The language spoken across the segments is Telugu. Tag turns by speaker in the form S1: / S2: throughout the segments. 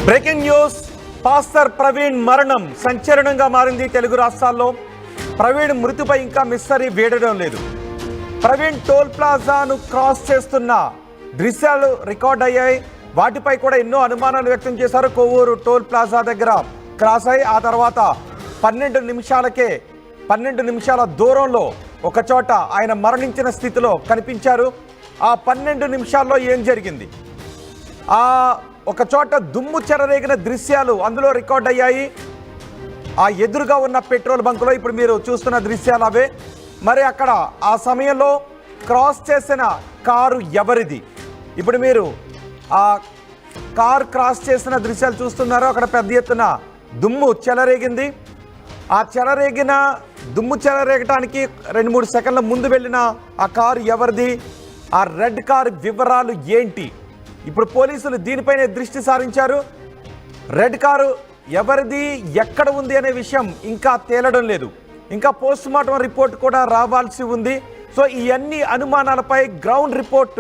S1: Breaking news. పాస్టర్ ప్రవీణ్ మరణం సంచలనంగా మారింది తెలుగు రాష్ట్రాల్లో. ప్రవీణ్ మృతిపై ఇంకా మిస్టరీ వీడడం లేదు. ప్రవీణ్ టోల్ ప్లాజాను క్రాస్ చేస్తున్న దృశ్యాలు రికార్డ్ అయ్యాయి. వాటిపై కూడా ఎన్నో అనుమానాలు వ్యక్తం చేశారు. కొవ్వూరు టోల్ ప్లాజా దగ్గర క్రాస్ అయ్యి ఆ తర్వాత 12 నిమిషాల దూరంలో ఒక చోట ఆయన మరణించిన స్థితిలో కనిపించారు. ఆ 12 నిమిషాల్లో ఏం జరిగింది? ఒక చోట దుమ్ము చెరరేగిన దృశ్యాలు అందులో రికార్డ్ అయ్యాయి. ఆ ఎదురుగా ఉన్న పెట్రోల్ బంకులో ఇప్పుడు మీరు చూస్తున్న దృశ్యాలు అవే. మరి అక్కడ ఆ సమయంలో క్రాస్ చేసిన కారు ఎవరిది? ఇప్పుడు మీరు ఆ కార్ క్రాస్ చేసిన దృశ్యాలు చూస్తున్నారు. అక్కడ పెద్ద ఎత్తున దుమ్ము చెలరేగింది. ఆ దుమ్ము చెలరేగటానికి 2-3 సెకండ్ల ముందు వెళ్ళిన ఆ కారు ఎవరిది? ఆ రెడ్ కారు వివరాలు ఏంటి? ఇప్పుడు పోలీసులు దీనిపైనే దృష్టి సారించారు. రెడ్ కారు ఎవరిది, ఎక్కడ ఉంది అనే విషయం ఇంకా తేలడం లేదు. ఇంకా పోస్ట్ మార్టం రిపోర్ట్ కూడా రావాల్సి ఉంది. సో ఈ అన్ని అనుమానాలపై గ్రౌండ్ రిపోర్ట్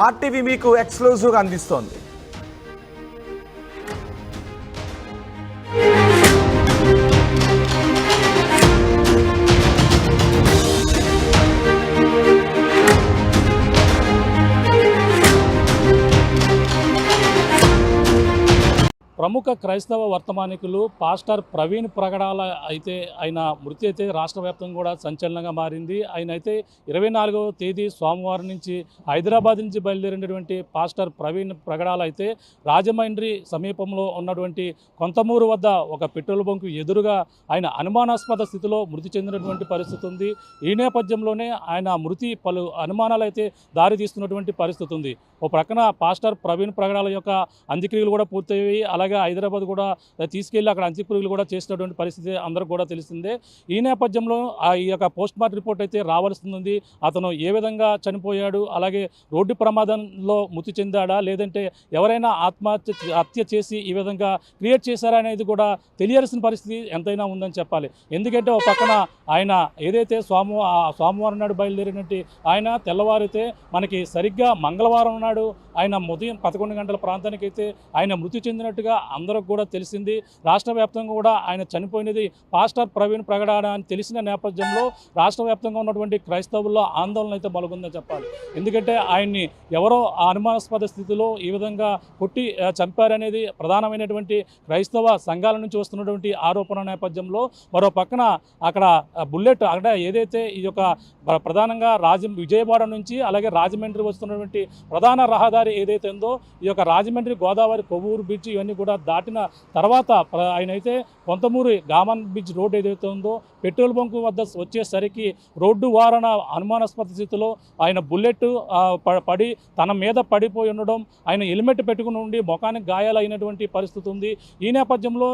S1: ఆర్టీవీ మీకు ఎక్స్క్లూజివ్గా అందిస్తోంది.
S2: ప్రముఖ క్రైస్తవ వర్తమానికులు పాస్టర్ ప్రవీణ్ ప్రగడాల ఆయన మృతి అయితే రాష్ట్ర వ్యాప్తంగా కూడా సంచలనంగా మారింది. ఆయన అయితే 24వ తేదీ సోమవారం నుంచి హైదరాబాద్ నుంచి బయలుదేరినటువంటి పాస్టర్ ప్రవీణ్ ప్రగడాల అయితే రాజమండ్రి సమీపంలో ఉన్నటువంటి కొంతమూరు వద్ద ఒక పెట్రోల్ బంకు ఎదురుగా ఆయన అనుమానాస్పద స్థితిలో మృతి చెందినటువంటి పరిస్థితి ఉంది. ఈ నేపథ్యంలోనే ఆయన మృతి పలు అనుమానాలు అయితే దారి తీస్తున్నటువంటి పరిస్థితి ఉంది. ఓ ప్రక్కన పాస్టర్ ప్రవీణ్ ప్రగడాల యొక్క అంత్యక్రియలు కూడా పూర్తయ్యాయి. అలాగే హైదరాబాద్ కూడా తీసుకెళ్లి అక్కడ అంత్యక్రియలు కూడా చేసినటువంటి పరిస్థితి అందరూ కూడా తెలిసిందే. ఈ నేపథ్యంలో ఈ యొక్క పోస్ట్ మార్టం రిపోర్ట్ అయితే రావాల్సింది. అతను ఏ విధంగా చనిపోయాడు, అలాగే రోడ్డు ప్రమాదంలో మృతి చెందాడా, లేదంటే ఎవరైనా హత్య చేసి ఈ విధంగా క్రియేట్ చేశారా అనేది కూడా తెలియాల్సిన పరిస్థితి ఎంతైనా ఉందని చెప్పాలి. ఎందుకంటే ఒక పక్కన ఆయన ఏదైతే సోమవారం నాడు బయలుదేరినట్టు ఆయన తెల్లవారితే మనకి సరిగ్గా మంగళవారం నాడు ఆయన ఉదయం 11 గంటల ప్రాంతానికి అయితే ఆయన మృతి చెందినట్టుగా అందరికి కూడా తెలిసింది. రాష్ట్ర వ్యాప్తంగా కూడా ఆయన చనిపోయినది పాస్టర్ ప్రవీణ్ ప్రగడాల అని తెలిసిన నేపథ్యంలో రాష్ట్ర వ్యాప్తంగా ఉన్నటువంటి క్రైస్తవుల్లో ఆందోళన అయితే మొదలుగుందని చెప్పాలి. ఎందుకంటే ఆయన్ని ఎవరో అనుమానాస్పద స్థితిలో ఈ విధంగా కొట్టి చంపారనేది ప్రధానమైనటువంటి క్రైస్తవ సంఘాల నుంచి వస్తున్నటువంటి ఆరోపణ నేపథ్యంలో మరో పక్కన అక్కడ బుల్లెట్ అక్కడ ఏదైతే ఈ యొక్క ప్రధానంగా విజయవాడ నుంచి అలాగే రాజమండ్రి వస్తున్నటువంటి ప్రధాన రహదారి ఏదైతే ఉందో ఈ యొక్క రాజమండ్రి గోదావరి కొవ్వూరు బీచ్ ఇవన్నీ కూడా దాటిన తర్వాత ఆయన అయితే కొంతమూరు గామన్ బీచ్ రోడ్ ఏదైతే ఉందో పెట్రోల్ బంకు వద్ద వచ్చేసరికి రోడ్డు వారణ అనుమానాస్పద స్థితిలో ఆయన బుల్లెట్ పడి తన మీద పడిపోయి ఉండడం, ఆయన హెల్మెట్ పెట్టుకుని ఉండి ముఖానికి గాయాలైనటువంటి పరిస్థితి ఉంది. ఈ నేపథ్యంలో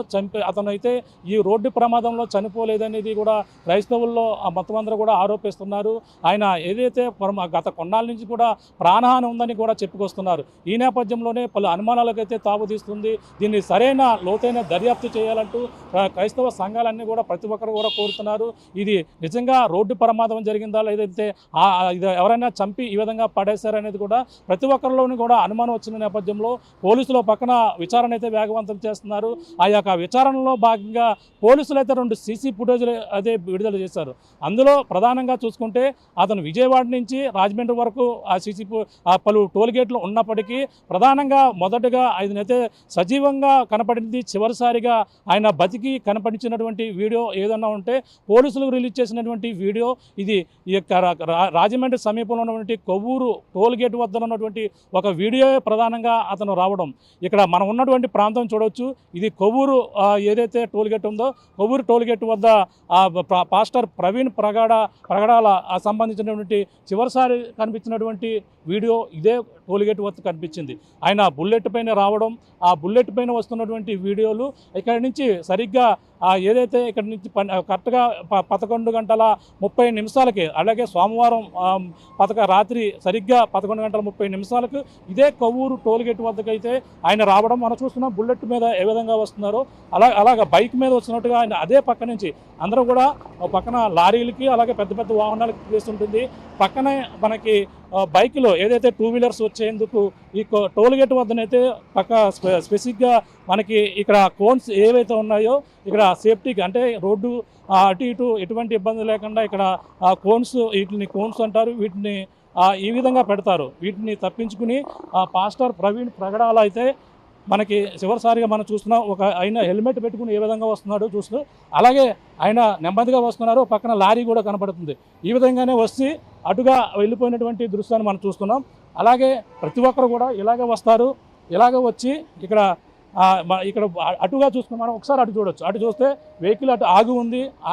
S2: అతనైతే ఈ రోడ్డు ప్రమాదంలో చనిపోలేదనేది కూడా క్రైస్తవుల్లో మొత్తం అందరూ కూడా ఆరోపిస్తున్నారు. ఆయన ఏదైతే గత కొన్నాళ్ళ నుంచి కూడా ప్రాణహాని ఉందని కూడా చెప్పుకొస్తున్నారు. ఈ నేపథ్యంలోనే పలు అనుమానాలకైతే తావుతీస్తుంది. దీన్ని సరైన లోతైన దర్యాప్తు చేయాలంటూ క్రైస్తవ సంఘాలన్నీ కూడా ప్రతి ఒక్కరు కూడా కోరుతున్నారు. ఇది నిజంగా రోడ్డు ప్రమాదం జరిగిందా, లేదంటే ఎవరైనా చంపి ఈ విధంగా పడేశారనేది కూడా ప్రతి ఒక్కరిలోని కూడా అనుమానం వచ్చిన నేపథ్యంలో పోలీసులు పక్కన విచారణ అయితే వేగవంతం చేస్తున్నారు. ఆ యొక్క విచారణలో భాగంగా పోలీసులు అయితే 2 సీసీ ఫుటేజ్లు అయితే విడుదల చేశారు. అందులో ప్రధానంగా చూసుకుంటే అతను విజయవాడ నుంచి రాజమండ్రి వరకు ఆ పలు టోల్ గేట్లు ఉన్నప్పటికీ ప్రధానంగా మొదటగా ఆయనైతే సజీవంగా కనపడింది. చివరిసారిగా ఆయన బతికి కనపడించినటువంటి వీడియో ఏదన్నా ఉంటే పోలీసులు రిలీజ్ చేసినటువంటి వీడియో ఇది. ఈ యొక్క రాజమండ్రి సమీపంలో ఉన్నటువంటి కొవ్వూరు టోల్ గేట్ వద్ద ఉన్నటువంటి ఒక వీడియో ప్రధానంగా అతను రావడం. ఇక్కడ మనం ఉన్నటువంటి ప్రాంతం చూడవచ్చు. ఇది కొవ్వూరు ఏదైతే టోల్ గేట్ ఉందో కొవ్వూరు టోల్ గేట్ వద్ద పాస్టర్ ప్రవీణ్ ప్రగడాల సంబంధించినటువంటి చివరిసారి కనిపించినటువంటి వీడియో ఇదే టోల్ గేట్ వద్ద కనిపించింది. ఆయన బుల్లెట్ పైన రావడం, ఆ బుల్లెట్ పైన వస్తున్నటువంటి వీడియోలు ఇక్కడి నుంచి సరిగ్గా ఏదైతే ఇక్కడ నుంచి కరెక్ట్గా 11:30 అలాగే సోమవారం రాత్రి సరిగ్గా 11:30 ఇదే కొవ్వూరు టోల్ గేట్ వద్దకైతే ఆయన రావడం మనం చూస్తున్నాం. బుల్లెట్ మీద ఏ విధంగా వస్తున్నారో అలాగా బైక్ మీద వచ్చినట్టుగా ఆయన అదే పక్క నుంచి అందరూ కూడా పక్కన లారీలకి అలాగే పెద్ద పెద్ద వాహనాలకి వేస్తుంటుంది. పక్కనే మనకి బైక్లో ఏదైతే 2 వీలర్స్ వచ్చాయి వచ్చేందుకు ఈ టోల్ గేట్ వద్దనైతే స్పెసిఫిక్గా మనకి ఇక్కడ కోన్స్ ఏవైతే ఉన్నాయో ఇక్కడ సేఫ్టీకి అంటే రోడ్డు అటు ఇటు ఎటువంటి ఇబ్బంది లేకుండా ఇక్కడ వీటిని కోన్స్ అంటారు, వీటిని ఈ విధంగా పెడతారు. వీటిని తప్పించుకుని పాస్టర్ ప్రవీణ్ ప్రగడాల అయితే మనకి చివరిసారిగా మనం చూస్తున్నాం. ఆయన హెల్మెట్ పెట్టుకుని ఏ విధంగా వస్తున్నాడో చూస్తూ, అలాగే ఆయన నెమ్మదిగా వస్తున్నారు. పక్కన లారీ కూడా కనపడుతుంది. ఈ విధంగానే వచ్చి అటుగా వెళ్ళిపోయినటువంటి దృశ్యాన్ని మనం చూస్తున్నాం. అలాగే ప్రతి ఒక్కరు కూడా ఇలాగే వస్తారు. ఇలాగే వచ్చి ఇక్కడ అటుగా చూసుకుని మనం ఒకసారి అటు చూడొచ్చు. అటు చూస్తే వెహికల్ అటు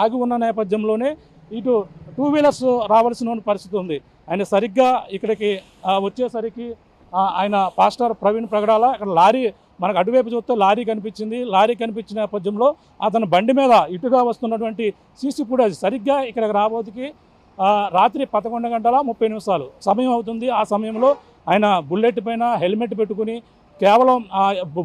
S2: ఆగి ఉన్న నేపథ్యంలోనే ఇటు 2 వీలర్స్ రావాల్సిన పరిస్థితి ఉంది. ఆయన సరిగ్గా ఇక్కడికి వచ్చేసరికి ఆయన పాస్టర్ ప్రవీణ్ ప్రగడాల అక్కడ లారీ మనకు అటువైపు చూస్తే లారీ కనిపించింది. లారీ కనిపించిన నేపథ్యంలో అతను బండి మీద ఇటుగా వస్తున్నటువంటి సీసీ ఫుటేజ్ సరిగ్గా ఇక్కడికి రాబోతుకి రాత్రి 11:30 సమయం అవుతుంది. ఆ సమయంలో ఆయన బుల్లెట్ పైన హెల్మెట్ పెట్టుకుని కేవలం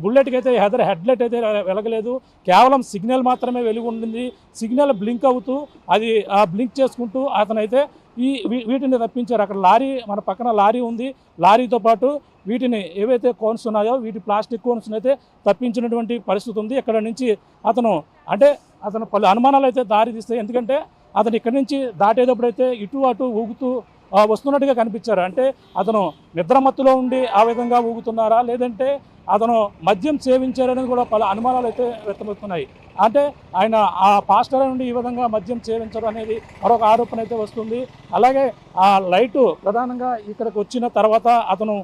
S2: బుల్లెట్కి అయితే హెడ్లైట్ అయితే వెలగలేదు, కేవలం సిగ్నల్ మాత్రమే వెలుగు ఉండింది. సిగ్నల్ బ్లింక్ అవుతూ అది బ్లింక్ చేసుకుంటూ అతనైతే వీటిని తప్పించారు. అక్కడ లారీ మన పక్కన లారీ ఉంది. లారీతో పాటు వీటిని ఏవైతే కోన్స్ ఉన్నాయో వీటి ప్లాస్టిక్ కోన్స్ని అయితే తప్పించినటువంటి పరిస్థితి ఉంది. ఇక్కడ నుంచి అతను పలు అనుమానాలు అయితే దారి తీస్తాయి. ఎందుకంటే అతను ఇక్కడి నుంచి దాటేటప్పుడైతే ఇటు అటు ఊగుతూ వస్తున్నట్టుగా కనిపించారు. అంటే అతను నిద్రమత్తులో ఉండి ఆ విధంగా ఊగుతున్నారా, లేదంటే అతను మద్యం సేవించారనేది కూడా పలు అనుమానాలు అయితే వ్యక్తమవుతున్నాయి. అంటే ఆయన ఆ పాస్టర్ నుండి ఈ విధంగా మద్యం సేవించడం అనేది మరొక ఆరోపణ అయితే వస్తుంది. అలాగే ఆ లైటు ప్రధానంగా ఇక్కడికి వచ్చిన తర్వాత అతను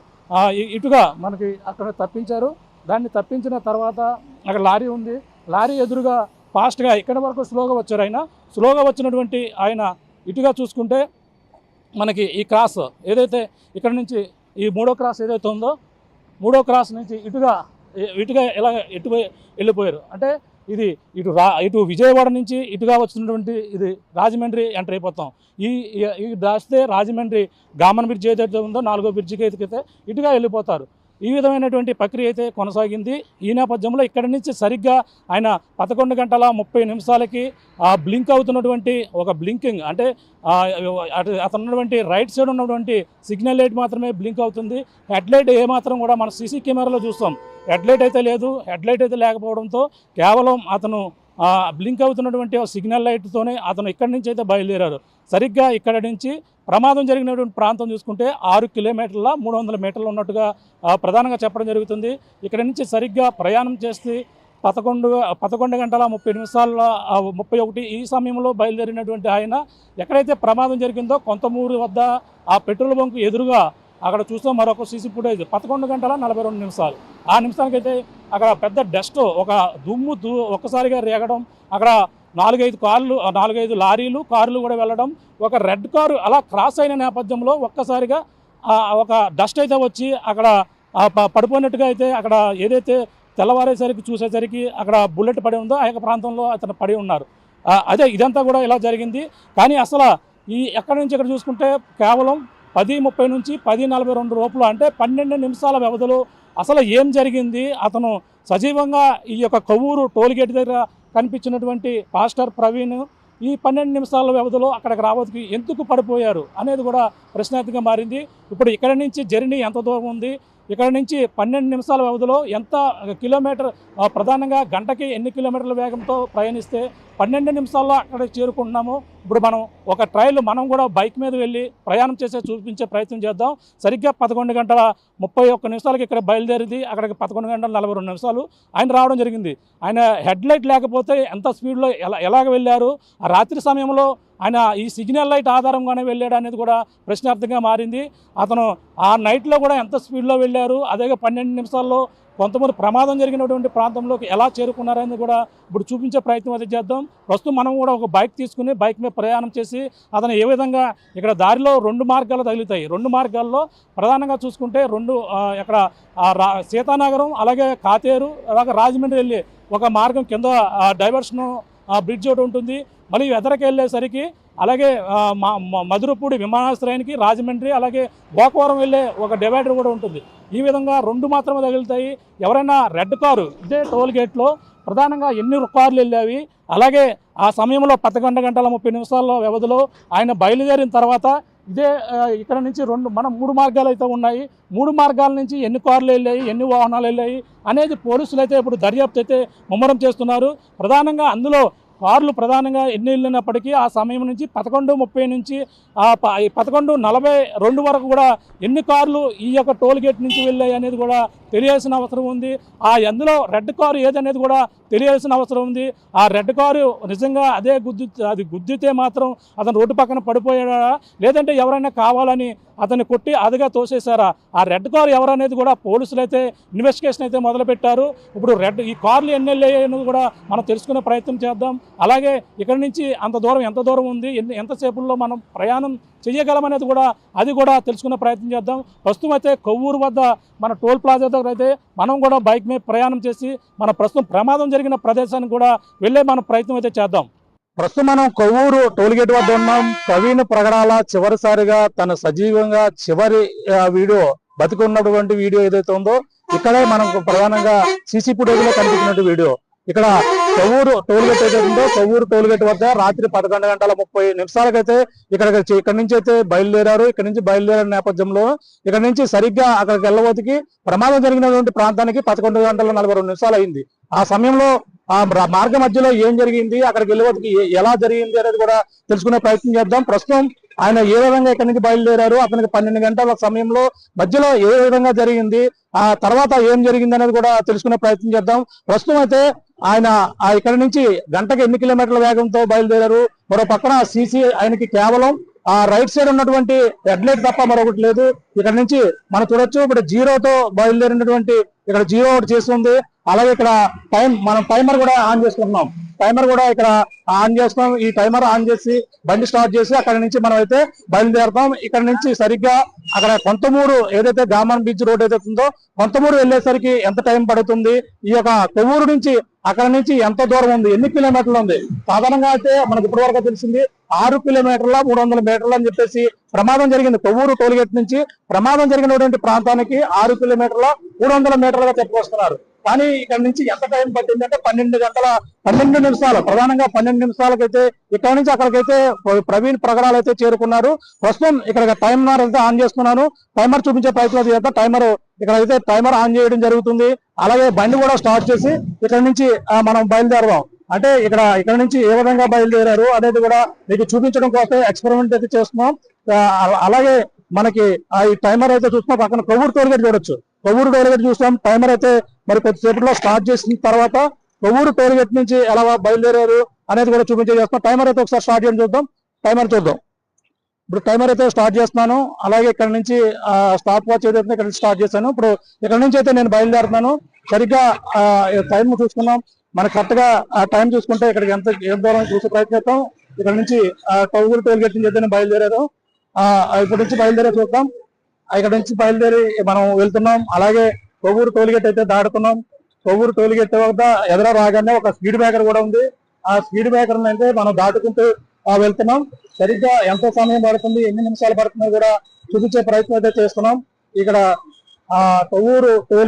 S2: ఇటుగా మనకి అక్కడ తప్పించారు. దాన్ని తప్పించిన తర్వాత అక్కడ లారీ ఉంది. లారీ ఎదురుగా ఫాస్ట్గా ఇక్కడి వరకు స్లోగా వచ్చారు. స్లోగా వచ్చినటువంటి ఆయన ఇటుగా చూసుకుంటే మనకి ఈ క్రాస్ ఏదైతే ఇక్కడ నుంచి ఈ 3వ క్రాస్ ఏదైతే ఉందో 3వ క్రాస్ నుంచి ఇటుగా ఇటు వెళ్ళిపోయారు. అంటే ఇది ఇటు విజయవాడ నుంచి ఇటుగా వచ్చినటువంటి ఇది రాజమండ్రి ఎంటర్ అయిపోతాం. ఈ దాస్తే రాజమండ్రి గామన్ బ్రిడ్జ్ ఏదైతే ఉందో 4వ బ్రిడ్జికి అయితే ఇటుగా వెళ్ళిపోతారు. ఈ విధమైనటువంటి ప్రక్రియ అయితే కొనసాగింది. ఈ నేపథ్యంలో ఇక్కడి నుంచి సరిగ్గా ఆయన 11:30 బ్లింక్ అవుతున్నటువంటి ఒక బ్లింకింగ్ అంటే అతను ఉన్నటువంటి రైట్ సైడ్ ఉన్నటువంటి సిగ్నల్ లైట్ మాత్రమే బ్లింక్ అవుతుంది. హెడ్లైట్ ఏమాత్రం కూడా మన సీసీ కెమెరాలో చూస్తాం. హెడ్లైట్ అయితే లేదు. హెడ్లైట్ అయితే లేకపోవడంతో కేవలం అతను బ్లింక్ అవుతున్నటువంటి సిగ్నల్ లైట్తోనే అతను ఇక్కడి నుంచి అయితే బయలుదేరారు. సరిగ్గా ఇక్కడ నుంచి ప్రమాదం జరిగినటువంటి ప్రాంతం చూసుకుంటే 6 కిలోమీటర్ల 300 మీటర్లు ఉన్నట్టుగా ప్రధానంగా చెప్పడం జరుగుతుంది. ఇక్కడ నుంచి సరిగ్గా ప్రయాణం చేస్తే 11:30 ఈ సమయంలో బయలుదేరినటువంటి ఆయన ఎక్కడైతే ప్రమాదం జరిగిందో కొంతమూరు వద్ద ఆ పెట్రోల్ బంక్ ఎదురుగా అక్కడ చూస్తే మరొక సీసీ ఫుటేజ్ 11:42 ఆ నిమిషానికైతే అక్కడ పెద్ద డస్ట్ ఒక దుమ్ము ఒక్కసారిగా రేగడం, అక్కడ 4-5 లారీలు కార్లు కూడా వెళ్ళడం, ఒక రెడ్ కారు అలా క్రాస్ అయిన నేపథ్యంలో ఒక్కసారిగా ఒక డస్ట్ అయితే వచ్చి అక్కడ పడిపోయినట్టుగా అయితే అక్కడ ఏదైతే తెల్లవారేసరికి చూసేసరికి అక్కడ బుల్లెట్ పడి ఉందో ఆ యొక్క ప్రాంతంలో అతను పడి ఉన్నారు. అదే ఇదంతా కూడా ఇలా జరిగింది. కానీ అసలు ఎక్కడి నుంచి ఇక్కడ చూసుకుంటే కేవలం 10:30 నుంచి 10:42 లోపల అంటే 12 నిమిషాల వ్యవధిలో అసలు ఏం జరిగింది, అతను సజీవంగా ఈ యొక్క కొవ్వూరు టోల్గేట్ దగ్గర కనిపించినటువంటి పాస్టర్ ప్రవీణ్ ఈ 12 నిమిషాల వ్యవధిలో అక్కడికి రావడానికి ఎందుకు పడిపోయారు అనేది కూడా ప్రశ్నార్థకంగా మారింది. ఇప్పుడు ఇక్కడ నుంచి జర్నీ ఎంత దూరం ఉంది, ఇక్కడ నుంచి 12 నిమిషాల వ్యవధిలో ఎంత కిలోమీటర్ ప్రధానంగా గంటకి ఎన్ని కిలోమీటర్ల వేగంతో ప్రయాణిస్తే 12 నిమిషాల్లో అక్కడ చేరుకుంటున్నాము. ఇప్పుడు మనం ఒక ట్రైల్ మనం కూడా బైక్ మీద వెళ్ళి ప్రయాణం చూపించే ప్రయత్నం చేద్దాం. సరిగ్గా 11:31 ఇక్కడ బయలుదేరింది, అక్కడికి 11:42 ఆయన రావడం జరిగింది. ఆయన హెడ్లైట్ లేకపోతే ఎంత స్పీడ్లో ఎలాగ వెళ్ళారు, ఆ రాత్రి సమయంలో ఆయన ఈ సిగ్నల్ లైట్ ఆధారంగానే వెళ్ళాడు అనేది కూడా ప్రశ్నార్థంగా మారింది. అతను ఆ నైట్లో కూడా ఎంత స్పీడ్లో వెళ్ళారు, అదే 12 నిమిషాల్లో కొంతమంది ప్రమాదం జరిగినటువంటి ప్రాంతంలోకి ఎలా చేరుకున్నారని కూడా ఇప్పుడు చూపించే ప్రయత్నం అయితే చేద్దాం. ప్రస్తుతం మనం కూడా ఒక బైక్ తీసుకుని బైక్ మీద ప్రయాణం చేసి అతను ఏ విధంగా ఇక్కడ దారిలో 2 మార్గాలు తగులుతాయి. 2 మార్గాల్లో ప్రధానంగా చూసుకుంటే ఇక్కడ సీతానగరం అలాగే కాతేరు అలాగే రాజమండ్రి వెళ్ళి ఒక మార్గం కింద డైవర్షను బ్రిడ్జ్ ఒకటి ఉంటుంది. మళ్ళీ ఎదరికి వెళ్ళేసరికి అలాగే మధురపూడి విమానాశ్రయానికి రాజమండ్రి అలాగే గోకవరం వెళ్ళే ఒక డివైడర్ కూడా ఉంటుంది. ఈ విధంగా 2 మాత్రమే తగులుతాయి. ఎవరైనా రెడ్ కారు ఇదే టోల్ గేట్లో ప్రధానంగా ఎన్ని కార్లు వెళ్ళావి, అలాగే ఆ సమయంలో 11:30 వ్యవధిలో ఆయన బయలుదేరిన తర్వాత ఇదే ఇక్కడ నుంచి మూడు మార్గాలు అయితే ఉన్నాయి. 3 మార్గాల నుంచి ఎన్ని కార్లు వెళ్ళాయి, ఎన్ని వాహనాలు వెళ్ళాయి అనేది పోలీసులు అయితే ఇప్పుడు దర్యాప్తు అయితే ముమ్మరం చేస్తున్నారు. ప్రధానంగా అందులో కార్లు ప్రధానంగా ఎన్ని వెళ్ళినప్పటికీ ఆ సమయం నుంచి 11:30 నుంచి 11:42 వరకు కూడా ఎన్ని కార్లు ఈ యొక్క టోల్ గేట్ నుంచి వెళ్ళాయి అనేది కూడా తెలియాల్సిన అవసరం ఉంది. అందులో రెడ్ కారు ఏదనేది కూడా తెలియాల్సిన అవసరం ఉంది. ఆ రెడ్ కారు నిజంగా అది గుద్దితే మాత్రం అతను రోడ్డు పక్కన పడిపోయాడా, లేదంటే ఎవరైనా కావాలని అతన్ని కొట్టి అదిగా తోసేశారా, ఆ రెడ్ కారు ఎవరనేది కూడా పోలీసులు అయితే ఇన్వెస్టిగేషన్ అయితే మొదలుపెట్టారు. ఇప్పుడు ఈ కార్లు ఎన్ని వెళ్ళాయి అనేది కూడా మనం తెలుసుకునే ప్రయత్నం చేద్దాం. అలాగే ఇక్కడ నుంచి ఎంత దూరం ఉంది, ఎంతసేపుల్లో మనం ప్రయాణం చేయగలమనేది కూడా తెలుసుకునే ప్రయత్నం చేద్దాం. ప్రస్తుతం అయితే కొవ్వూరు వద్ద మన టోల్ ప్లాజా దగ్గర అయితే మనం కూడా బైక్ మీద ప్రయాణం చేసి మన ప్రస్తుతం ప్రమాదం జరిగిన ప్రదేశానికి కూడా వెళ్ళే మన ప్రయత్నం అయితే చేద్దాం.
S3: ప్రస్తుతం మనం కొవ్వూరు టోల్గేట్ వద్ద ఉన్నాం. ప్రవీణ్ ప్రగడాల చివరిసారిగా తన సజీవంగా చివరి వీడియో బతికున్నటువంటి వీడియో ఏదైతే ఉందో ఇక్కడే మనకు ప్రధానంగా సీసీ ఫుటేజ్ లో కనిపించినట్టు వీడియో. ఇక్కడ కొవ్వూరు టోల్గేట్ ఏదైతే ఉందో కొవ్వూరు టోల్గేట్ వద్ద రాత్రి 11:30 ఇక్కడ నుంచి అయితే బయలుదేరారు. ఇక్కడ నుంచి బయలుదేరిన నేపథ్యంలో ఇక్కడ నుంచి సరిగ్గా అక్కడికి వెళ్ళబోతుకి ప్రమాదం జరిగినటువంటి ప్రాంతానికి 11:42 అయింది. ఆ సమయంలో ఆ మార్గ మధ్యలో ఏం జరిగింది, అక్కడికి వెళ్ళబోతుకి ఎలా జరిగింది అనేది కూడా తెలుసుకునే ప్రయత్నం చేద్దాం. ప్రస్తుతం ఆయన ఏ విధంగా ఇక్కడి నుంచి బయలుదేరారు, అతనికి 12 గంటల సమయంలో మధ్యలో ఏ విధంగా జరిగింది, ఆ తర్వాత ఏం జరిగింది అనేది కూడా తెలుసుకునే ప్రయత్నం చేద్దాం. ప్రస్తుతం అయితే ఆయన ఇక్కడ నుంచి గంటకి ఎన్ని కిలోమీటర్ల వేగంతో బయలుదేరారు, మరో పక్కన సీసీ ఆయనకి కేవలం ఆ రైట్ సైడ్ ఉన్నటువంటి రెడ్ లైట్ తప్ప మరొకటి లేదు. ఇక్కడ నుంచి మనం చూడొచ్చు ఇప్పుడు 0తో బయలుదేరినటువంటి ఇక్కడ 0 ఒకటి చేస్తుంది. అలాగే ఇక్కడ మనం టైమర్ కూడా ఆన్ చేసుకుంటున్నాం. టైమర్ కూడా ఇక్కడ ఆన్ చేస్తాం. ఈ టైమర్ ఆన్ చేసి బండి స్టార్ట్ చేసి అక్కడ నుంచి మనం అయితే బయలుదేరుతాం. ఇక్కడ నుంచి సరిగ్గా అక్కడ కొంతమూరు ఏదైతే గామన్ బీచ్ రోడ్ ఏదైతే ఉందో కొంతమూరు వెళ్ళేసరికి ఎంత టైం పడుతుంది, ఈ యొక్క కొవ్వూరు నుంచి అక్కడ నుంచి ఎంత దూరం ఉంది, ఎన్ని కిలోమీటర్లు ఉంది. సాధారణంగా అయితే మనకు ఇప్పటి వరకు తెలిసింది 6 కిలోమీటర్ల 300 మీటర్లు అని చెప్పేసి ప్రమాదం జరిగింది. కొవ్వూరు టోల్గేట్ నుంచి ప్రమాదం జరిగినటువంటి ప్రాంతానికి 6 కిలోమీటర్ల 300 మీటర్లుగా చెప్పుకొస్తున్నారు. కానీ ఇక్కడ నుంచి ఎంత టైం పట్టింది అంటే 12 నిమిషాలు. ప్రధానంగా 12 నిమిషాలకైతే ఇక్కడ నుంచి అక్కడికైతే ప్రవీణ్ ప్రగడాలు అయితే చేరుకున్నారు. ప్రస్తుతం ఇక్కడ టైమర్ అయితే ఆన్ చేస్తున్నాను. టైమర్ చూపించే ప్రయత్నం చేద్దాం. ఇక్కడ అయితే టైమర్ ఆన్ చేయడం జరుగుతుంది. అలాగే బండి కూడా స్టార్ట్ చేసి ఇక్కడ నుంచి మనం బయలుదేరదాం. అంటే ఇక్కడ నుంచి ఏ విధంగా బయలుదేరారు అనేది కూడా మీకు చూపించడం కోసం ఎక్స్పెరిమెంట్ అయితే చేస్తున్నాం. అలాగే మనకి ఈ టైమర్ అయితే చూస్తున్నాం. పక్కన కొవ్వూరు టోల్గేట్ చూడొచ్చు. కొవ్వూరు టోల్గేట్ చూస్తాం. టైమర్ అయితే మరి కొద్దిసేపట్లో స్టార్ట్ చేసిన తర్వాత కొవ్వూరు టోల్గేట్ నుంచి ఎలా బయలుదేరారు అనేది కూడా చేస్తాం. టైమర్ అయితే ఒకసారి స్టార్ట్ చేయడం చూద్దాం. టైమర్ చూద్దాం. ఇప్పుడు టైమర్ అయితే స్టార్ట్ చేస్తున్నాను. అలాగే ఇక్కడ నుంచి స్టాప్ వాచ్ ఏదైతే ఇక్కడ స్టార్ట్ చేశాను. ఇప్పుడు ఇక్కడ నుంచి అయితే నేను బయలుదేరుతున్నాను. సరిగ్గా టైం చూసుకున్నాం. మనకు కరెక్ట్ గా టైం చూసుకుంటే ఇక్కడికి ఎంత దూరం చూసే ప్రయత్నిస్తాం. ఇక్కడ నుంచి కొవ్వూరు టోల్గేట్ నుంచి అయితే బయలుదేరారు. ఇప్పటి నుంచి బయలుదేరే చూద్దాం. ఇక్కడ నుంచి బయలుదేరి మనం వెళ్తున్నాం. అలాగే కొవ్వూరు టోల్గేట్ అయితే దాడుతున్నాం. కొవ్వూరు టోల్గేట్ వద్ద ఎదుర రాగానే ఒక స్పీడ్ బ్రేకర్ కూడా ఉంది. ఆ స్పీడ్ బ్రేకర్ అయితే మనం దాటుకుంటూ వెళ్తున్నాం. సరిగ్గా ఎంత సమయం పడుతుంది, ఎన్ని నిమిషాలు పడుతుందో కూడా చూపించే ప్రయత్నం అయితే చేస్తున్నాం. ఇక్కడ కొవ్వూరు